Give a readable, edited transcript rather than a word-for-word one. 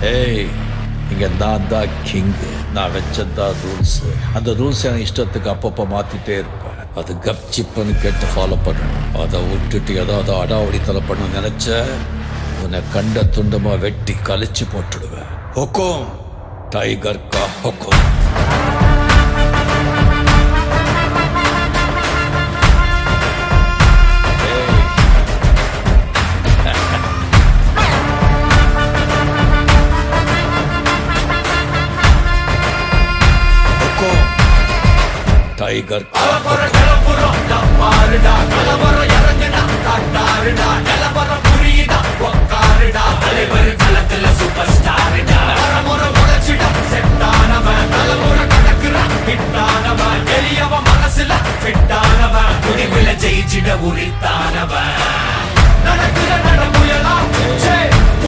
ஏய், இங்க நான் தான் கிங்கு. நான் வச்சதான் ரூல்ஸ். அந்த ரூல்ஸ் என் இஷ்டத்துக்கு அப்பப்போ மாத்திட்டே இருப்பேன். அது கப்சிப்புன்னு கேட்டு ஃபாலோ பண்ணணும். அதை விட்டுட்டு ஏதாவது அடாவடித்தலை பண்ண நினைச்ச உன்னை கண்ட துண்டமா வெட்டி கழிச்சு போட்டுடுவேன். ஹொக்கும், டைகர் கா ஹொக்கும். டைகர் கலவர கலப்புறம் பாருடா, கலவர இறங்குடா, காட்டாருடா.